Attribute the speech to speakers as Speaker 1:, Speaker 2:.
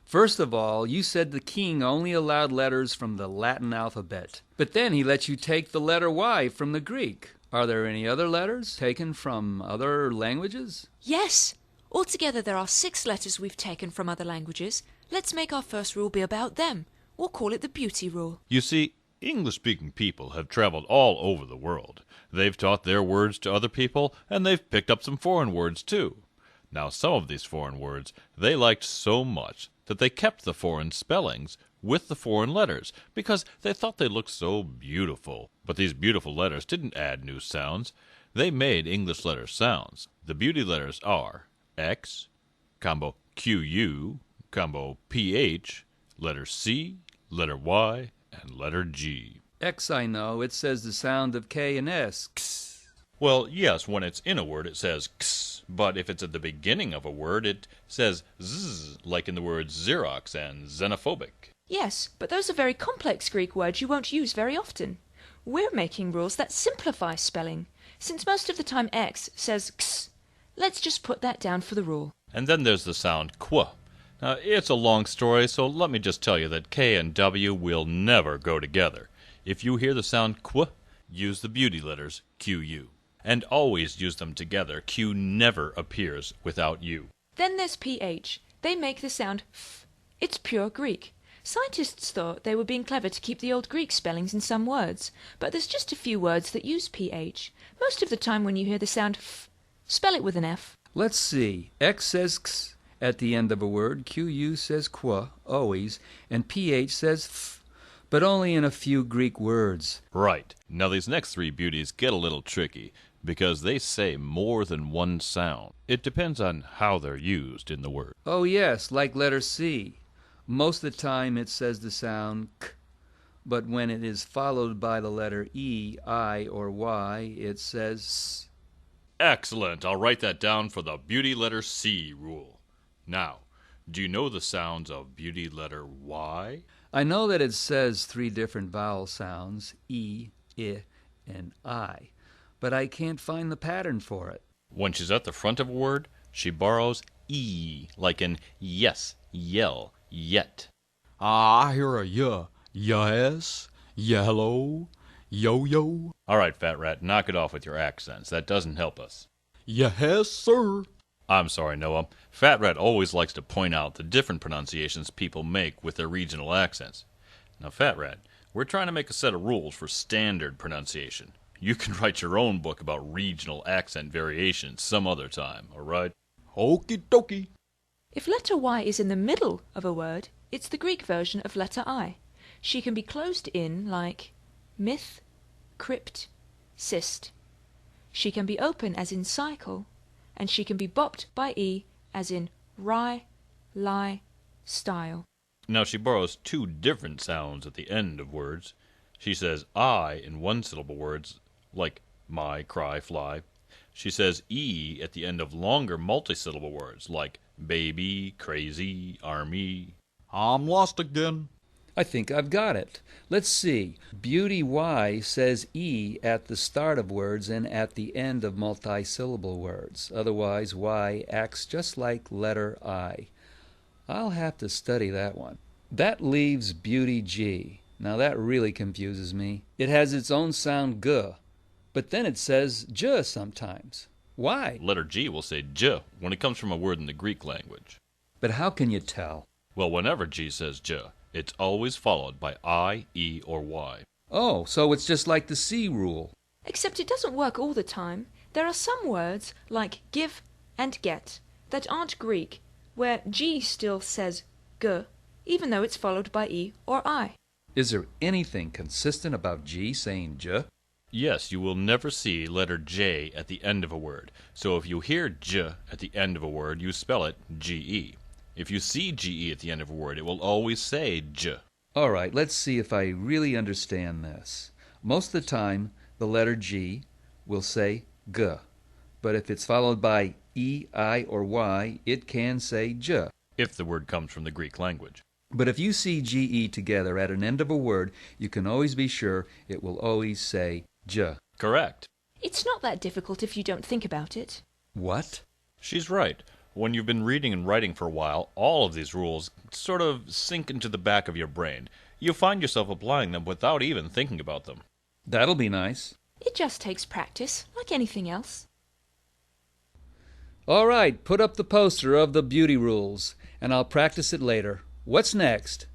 Speaker 1: First of all, you said the king only allowed letters from the Latin alphabet. But then he let you take the letter Y from the Greek. Are there any other letters taken from other languages?
Speaker 2: Yes. Altogether there are 6 letters we've taken from other languages. Let's make our first rule be about them. We'll call it the beauty rule.
Speaker 3: You see, English-speaking people have traveled all over the world. They've taught their words to other people, and they've picked up some foreign words, too. Now, some of these foreign words they liked so much that they kept the foreign spellings with the foreign letters because they thought they looked so beautiful. But these beautiful letters didn't add new sounds. They made English letter sounds. The beauty letters are X, combo QU, combo PH, letter C, letter Y, and letter G.
Speaker 1: X, I know. It says the sound of K and S. Ks.
Speaker 3: Well, yes, when it's in a word it says X, but if it's at the beginning of a word it says Z, like in the words Xerox and xenophobic.
Speaker 2: Yes, but those are very complex Greek words you won't use very often. We're making rules that simplify spelling. Since most of the time X says X, let's just put that down for the rule.
Speaker 3: And then there's the sound Qu. Now, it's a long story, so let me just tell you that K and W will never go together. If you hear the sound Qu, use the beauty letters QU. And always use them together. Q never appears without U.
Speaker 2: Then there's PH. They make the sound F. It's pure Greek. Scientists thought they were being clever to keep the old Greek spellings in some words, but there's just a few words that use PH. Most of the time when you hear the sound F, spell it with an F.
Speaker 1: Let's see. X says X at the end of a word. QU says Qu, always. And PH says F, but only in a few Greek words.
Speaker 3: Right. Now these next 3 beauties get a little tricky because they say more than one sound. It depends on how they're used in the word.
Speaker 1: Oh, yes, like letter C. Most of the time it says the sound K, but when it is followed by the letter E, I, or Y, it says S.
Speaker 3: Excellent. I'll write that down for the beauty letter C rule. Now, do you know the sounds of beauty letter Y?
Speaker 1: I know that it says 3 different vowel sounds, E, I, and I, but I can't find the pattern for it.
Speaker 3: When she's at the front of a word, she borrows E, like in yes, yell, yet.
Speaker 4: I hear a yes, hello, yo.
Speaker 3: All right, Fat Rat, knock it off with your accents. That doesn't help us.
Speaker 4: Yes, sir.
Speaker 3: I'm sorry, Noah. Fat Rat always likes to point out the different pronunciations people make with their regional accents. Now, Fat Rat, we're trying to make a set of rules for standard pronunciation. You can write your own book about regional accent variations some other time, all right?
Speaker 4: Okie dokie.
Speaker 2: If letter Y is in the middle of a word, it's the Greek version of letter I. She can be closed in like myth, crypt, cyst. She can be open as in cycle, and she can be bopped by E as in rye, lie, style.
Speaker 3: Now she borrows 2 different sounds at the end of words. She says I in one-syllable words, like my, cry, fly. She says E at the end of longer multi-syllable words, like baby, crazy, army.
Speaker 4: I'm lost again.
Speaker 1: I think I've got it. Let's see. Beauty Y says E at the start of words and at the end of multi-syllable words. Otherwise, Y acts just like letter I. I'll have to study that one. That leaves Beauty G. Now that really confuses me. It has its own sound G, but then it says J sometimes. Why?
Speaker 3: Letter G will say J when it comes from a word in the Greek language.
Speaker 1: But how can you tell?
Speaker 3: Well, whenever G says J, it's always followed by I, E, or Y.
Speaker 1: Oh, so it's just like the C rule.
Speaker 2: Except it doesn't work all the time. There are some words, like give and get, that aren't Greek, where G still says G, even though it's followed by E or I.
Speaker 1: Is there anything consistent about G saying J?
Speaker 3: Yes, you will never see letter J at the end of a word. So if you hear J at the end of a word, you spell it G-E. If you see G-E at the end of a word, it will always say J.
Speaker 1: All right, let's see if I really understand this. Most of the time, the letter G will say G, but if it's followed by E, I, or Y, it can say J.
Speaker 3: If the word comes from the Greek language.
Speaker 1: But if you see GE together at an end of a word, you can always be sure it will always say J.
Speaker 3: Correct.
Speaker 2: It's not that difficult if you don't think about it.
Speaker 1: What?
Speaker 3: She's right. When you've been reading and writing for a while, all of these rules sort of sink into the back of your brain. You find yourself applying them without even thinking about them.
Speaker 1: That'll be nice.
Speaker 2: It just takes practice, like anything else.
Speaker 1: All right, put up the poster of the beauty rules, and I'll practice it later. What's next?